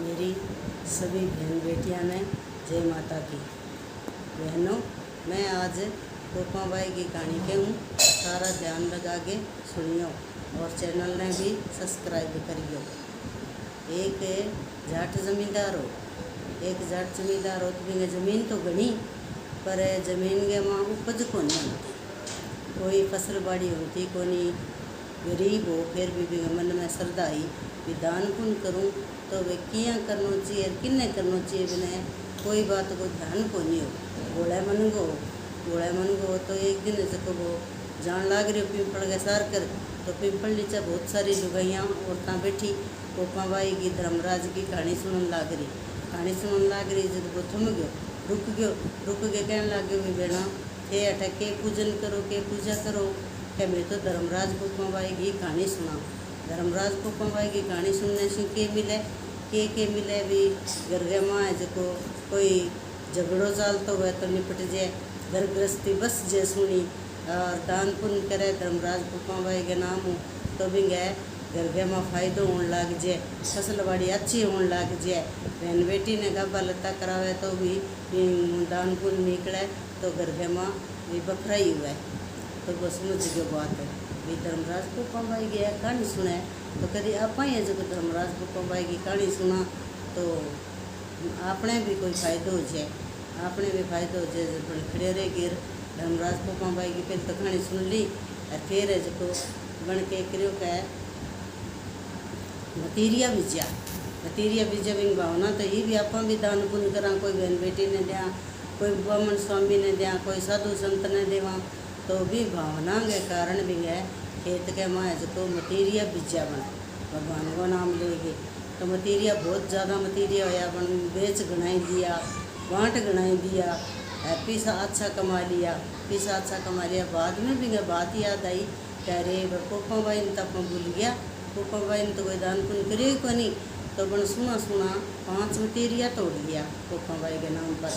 मेरी सभी बहन बेटियां ने जय माता की। बहनों, मैं आज पोपा बाई की कहानी के हूँ, सारा ध्यान लगा के सुनियो और चैनल ने भी सब्सक्राइब करियो। एक जाट जमींदार हो तो भी ज़मीन तो घनी, पर ज़मीन के माँ उपज को नहीं होती, कोई फसल बाड़ी होती को नहीं। गरीब हो फिर भी मन में श्रद्धा आई कि दान पुण्य करूँ तो वे किया करना चाहिए और किन्ने करना चाहिए, बिना कोई बात को ध्यान को नहीं हो। गोड़ा मन गो तो एक दिन जब वो जान लाग रही पिंपल के सार कर, तो पिंपल नीचे बहुत सारी लुगाइयाँ औरतें बैठी पोपा बाई की धर्मराज की कहानी सुनने लाग रही। जब वो थम गयो, रुक के कहने लग गए, बेना थे अठे के पूजन करो, के पूजा करो, क्या मैं तो धर्मराज पोपा बाई की कहानी सुना। धर्मराज पोपा बाई की कहानी सुनने से के मिले भी घर माँ है जो कोई झगड़ो चालतो हुआ तो निपट जाए, घर गृहस्थी बस जे सुनी और दान पुण्य करे धर्मराज पोपा बाई के नाम हो तो भी गए घर में फायदो होने लग जाए, फसल बाड़ी अच्छी होने लग जाए। बहन बेटी ने गब्बा लत्ता करावे तो भी दान पुण्य निकले तो घर में भी बखरा ही हुआ है। तो वो समझ गयो बात है भी धर्मराज पोपा बाई की कहानी सुने तो कभी आप ही जब धर्मराज पोपा बाई की कहानी सुना तो आपने भी कोई फायदो हो जाए, जब खड़े रह गिर धर्मराज पोपा बाई की पहले तो कहानी सुन ली और फिर जो बन के करो क्या मतीरिया बीजा भी भावना तो ये भी आप भी दान पुण्य करा, कोई बहन बेटी ने दिया, कोई ब्राह्मण स्वामी ने दिया, कोई साधु संत ने देवा, तो भी भावना के कारण भी है खेत के माँ जो मतीरिया बीजा बन भगवान को नाम लेगी तो मतीरिया बहुत ज़्यादा मतीरिया होया बन बेच गणाई दिया, बाँट गणाई दिया, पैसा अच्छा कमा लिया। बाद में भी बात याद आई कह रे पोपा बाई ने तो अपना भूल गया, पोपा बाई ने तो कोई दान पुण्य करे को नहीं, तो बन सुना 5 मतीरिया तोड़ लिया पोपा बाई के नाम पर।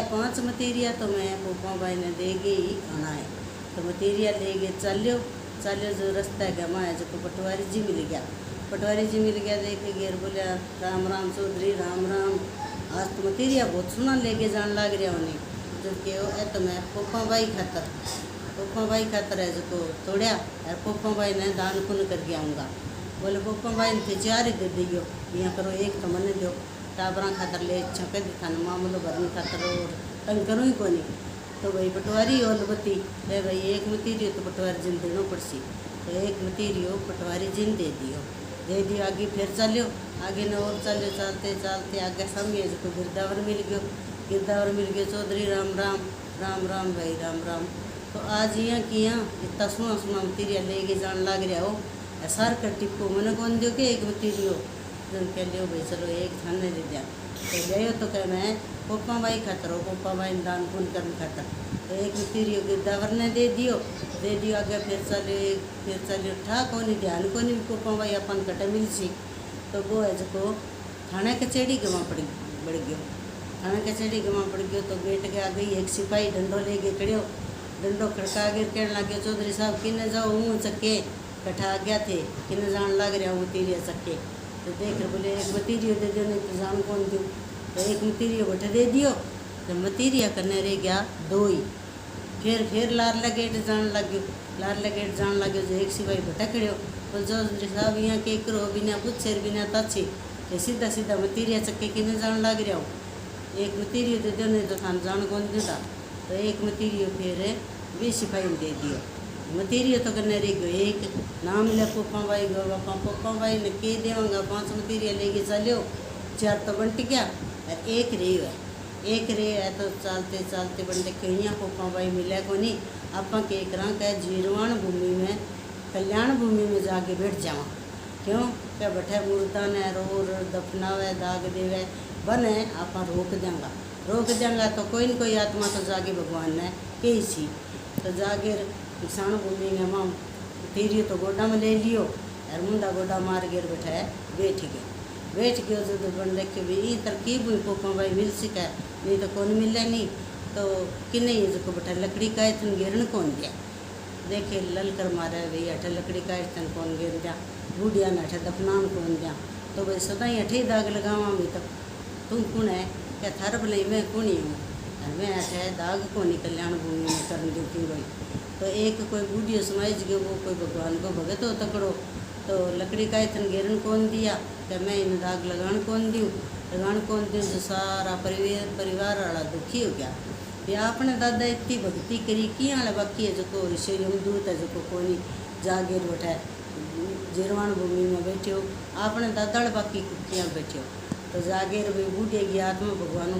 5 मतीरिया तो मैं पोपा बाई ने देगी ही आना है, तो मतीरिया ले गए चलो जो रास्ता है गमा है जो पटवारी जी मिल गया देख गेर बोलिया राम चौधरी राम, आज तो मतीरिया बहुत सुना लेके जान लग रहा उन्हें, जब के तो मैं पोपा बाई खातर है जो तोड़िया और पोपा बाई ने दान पुण्य करके आऊँगा। बोले पोपा बाई ने 4 ही दे दियो, यहाँ करो एक तो मन दो टाबरा खातर ले छके दिखाना मामलो भरने खातर और तंग करूँ ही को नहीं। तो भाई पटवारी और बत्ती ले भाई एक मतीरियो तो पटवारी जिन देना पड़सी, तो एक मतीरियो पटवारी जिन दे दियो आगे फिर चलो आगे न और चलते आगे सामने जो गिरदावर मिल गयो चौधरी राम भाई राम। तो आज यहाँ किया इतना सुना मतीरिया लेके जान लग रहा हो सार कर टिप्पो मैंने कौन दियो कि एक मतीरियो जन कह लियो भाई चलो एक थाने दे दिया तो गयो तो कह मैं पोपा बाई खातर हो, पोपा बाई दान पुण्य करने खातर, तो एक मतीरियो गिरदावर ने दे दियो आगे फिर चलो ठाक होनी ध्यान को नहीं पोपा बाई अपन कटे मिल सी। तो वो है जो थाना कचहरी गवा बढ़ गयो तो गेट के आगे एक सिपाही डंडो ले के डंडो खड़का गिर कहने लगे चौधरी साहब किन्ने जाओ हूँ चक्के कट्ठा आ गया थे किन्ने जान लग रहा हूँ मतीरिया चक्के, तो देख रहे बोले एक मतीरियो दे दियो नहीं तो जान कौन दूँ, तो एक मतीरियो बटे दे दियो। तो मतीरिया करने रह गया 2 ही, फिर लारला गेट जान लग गयो जो एक सिपाही बटा खड़ो तो चौधरी साहब यहाँ के करो बिना पूछे बिना ताछे सीधा मतीरिया चक्के किन्ने जान लग रहा हो, एक मतीरियो दे दियो नहीं तो थान जान कौन देता। तो एक मतीरियो फिर 20 सिपाही दे दियो, मतीरियो तो करने रह गयो एक नाम ले पोपा बाई गो बापा पोपा बाई ने के देवांगा 5 मतीरिया लेके चलो 4 तो बंट गया और एक रे है तो चलते बंटे कहीं पोपा बाई मिले को नहीं। आप कह जीरवान भूमि में कल्याण भूमि में जाके बैठ जावा, क्यों क्या बैठे मुर्दा ने रो दफनावे दाग देवे बने आप रोक देंगा तो कोई न कोई आत्मा तो जागे भगवान ने कही सी, तो जागे किसान भूमि में माँ तीरियो तो गोडा में ले लियो और मुंडा गोडा मार गिर बैठ गयो जो बन देखे भी ये तरकीब हुई पोपा बाई मिल सके नहीं तो कौन मिले नहीं, तो कि नहीं जो बैठा लकड़ी का इतन गिरन कौन दिया देखे ललकर मारे भाई अठे लकड़ी का इतन कौन गिर दिया बूढ़िया ने अठे दफनान कौन दिया, तो भाई सदा ही अठे दाग लगावा भी तो तू कौन है क्या थार भले मैं कौन ही हूँ और मैं अठे दाग को नहीं कल्याण भूमि में कर दुखी भाई। तो एक कोई बूढ़ियो समाज गयो वो कोई भगवान को भगत हो तकड़ो तो लकड़ी का इतन घेरन कौन दिया क्या मैं इन दाग लगान कौन दूँ लगान कौन दूँ जो सारा परिवार वाला दुखी हो गया। या अपने दादा इतनी भक्ति करी कि वाले बाकी है जो ऋषि यमदूत है जो कोई जागीर बैठा जीरवाण भूमि में बैठे हो आपने दादा बाकी कुटियाँ बैठे हो तो जागीर भाई बूढ़े की आत्मा भगवान को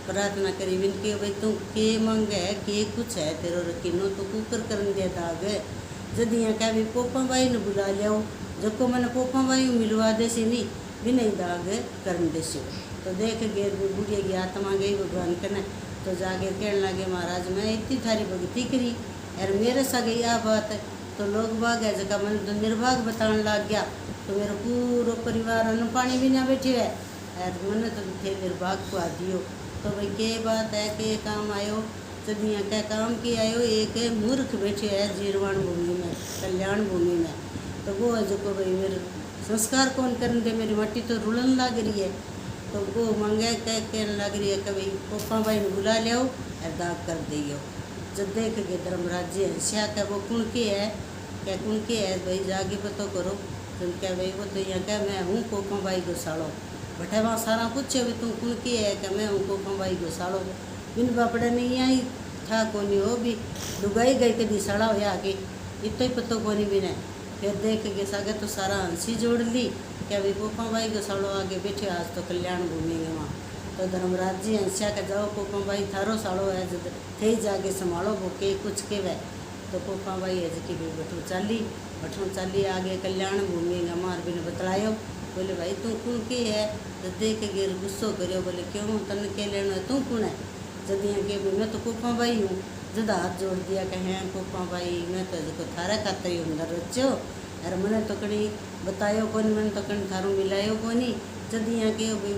प्रार्थना करी विनती भाई तू के मंगे के कुछ है तेरो रकीनो तो कुकर कर दे दाग जद यहाँ क्या भी पोपा बाई ने बुला लिया जो मैंने पोपा बाई मिलवा दे सी नहीं भी नहीं दाग कर दे तो देख गए बूढ़े की आत्मा गई भगवान कने तो जाके कहने लगे महाराज मैं इतनी थारी भक्ति करी यार मेरे सा गई आ बात है तो लोग बाग है जगह मैंने तो निर्भाग बताने लग गया तो मेरा पूरा परिवार अन्न पानी भी ना बैठे है यार मैंने तो थे निर्भाग को आ दियो तो भाई के बात है के काम आयो जब यहाँ क्या काम की आयो एक मूर्ख बैठे है जीरवाण भूमि में कल्याण भूमि में तो वो है जो को भाई मेरे संस्कार कौन करने दे मेरी मट्टी तो रुलन लग रही है तो वो मंगे कहने लग रही है कि भाई पोपा भाई ने बुला लिया और दाग कर दियो। जब देख के धर्मराज जी हंसिया क्या वो कुण की है क्या कुण की है भाई जाके पतो करो तो क्या भाई वो तो यहाँ क्या मैं हूँ पोपा भाई घुसाड़ो बटे वहाँ सारा पूछे भी तुम कुण की है क्या मैं हूँ पोपा भाई घुसाड़ो बिन बापड़े में यहाँ ही था कोनी हो भी लुगाई गई कभी सड़ा हो आगे इतना ही पतो कोनी भी नहीं फिर देख के सागे तो सारा हंसी जोड़ ली क्या भाई पोपा भाई घुसाड़ो आगे बैठे आज तो कल्याण भूमि में वहाँ तो धर्मराज जी हंसिया का जाओ पोपा भाई थारो साड़ो है जब थे जाके संभालो वो के कुछ के वह तो पोपा भाई है जी भी बठो चाली आगे कल्याण भूमि मार भी ने बतलायो बोले भाई तू कौन की है तो देख के गुस्सो करियो बोले क्यों तन के लेना तू कौन है जब यहाँ के मैं तो पोपा भाई हूँ जद हाथ जोड़ दिया कहें पोपा भाई मैं तो जो थारा खातर ही अंदर रचो यार मैंने तो कहीं बतायो कौन मैंने तो कहीं थारू मिलायो कोनी जद यहाँ के भाई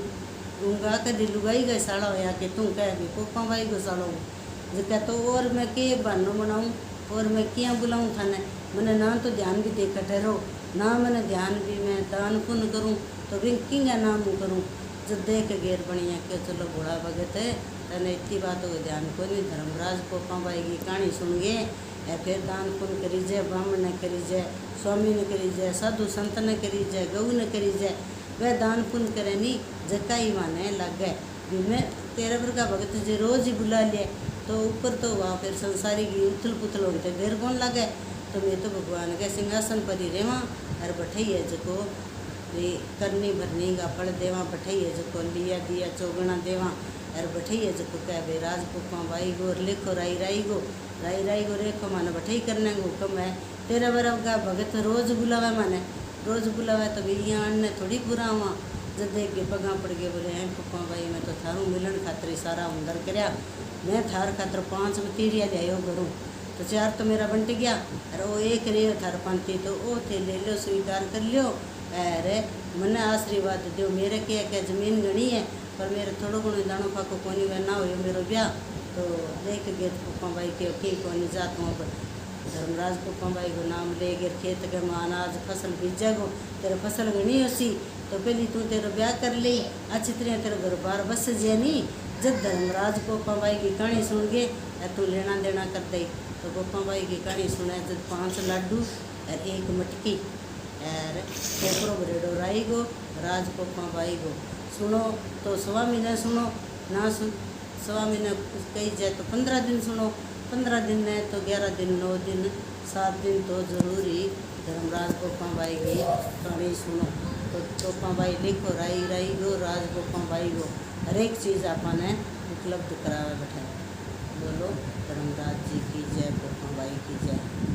गूंगा कभी लुगाई गए साड़ा हो के तू कह भी पोपा भाई को साड़ो जो तो और मैं के बहानो बनाऊँ और मैं क्या बुलाऊँ थाने मैंने ना तो ध्यान भी देखा ठहरो ना मैंने ध्यान भी मैं दान पुण्य करूँ तो भी किंगा नाम करूँ जब देख घेर बढ़िया के चलो घोड़ा भगत है तने इतनी बातों को ध्यान को नहीं धर्मराज पोपा भाई की कहानी सुन गए या फिर दान पुण्य करी जाए ब्राह्मण ने करी जाए स्वामी ने करी जाए साधु संत ने करी जाए गऊ ने करी जाए वह दान पुण्य करे नहीं जका ही माने लग गए भी मैं तेरे पर का भगत जी रोज ही बुला लिया तो ऊपर तो वहाँ फिर संसारी की उथल पुथल होते देर कौन लगे तो मैं तो भगवान के सिंहासन पर ही रेवा और बैठे है जो करनी भरनी का फल देवा बैठे है जो लिया दिया चौगना देवा और बैठे है जो क्या भाई राज पोपा भाई गो लिखो राई गो रेखो माने बैठे करने को हुक्म है तेरा बरब का भगत रोज बुलावा माने रोज बुलावा तो भी यहाँ अन्य थोड़ी बुरा हुआ जब देख के पगा पड़ गए बोले हैं पोपा भाई मैं तो थारू मिलन खातर सारा अंदर कराया मैं थार खातर 5 मतीरिया लियायो करूँ तो 4 तो मेरा बंट गया अरे वो एक रे थार पंथी तो वो थे ले लो स्वीकार कर लियो अरे मने आशीर्वाद दो मेरे क्या जमीन गणी है पर मेरे थोड़ो घणो दाणो फाको कोनी वे ना हो मेरो ब्याह तो देख गए पोपा भाई के कोनी जात वहाँ पर धर्मराज पोपा भाई को नाम ले गए खेत के में अनाज फसल बीजा गो तेरे फसल गणी होसी तो पहली तू तेरा ब्याह कर ली अच्छी तरह तेरा घर बार बस जे नहीं जब धर्मराज पोपा भाई की कहानी सुन गए तू लेना देना कर दे तो पोपा भाई की कहानी सुने जब 5 लाडू और 1 मटकी और कोपरो बरेडो राई गो राज पोपा भाई गो सुनो तो स्वामी ने सुनो ना सुन स्वामी ने कही जाए तो 15 दिन सुनो 15 दिन ने तो 11 दिन 9 दिन 7 दिन तो जरूरी धर्मराज पोपा भाई की कहानी सुनो तो पोपा भाई लिखो राई गो राज पोपा भाई गो हर एक चीज़ आपने उपलब्ध करावे बैठे बोलो धर्मराज जी की जय पोपा भाई की जय।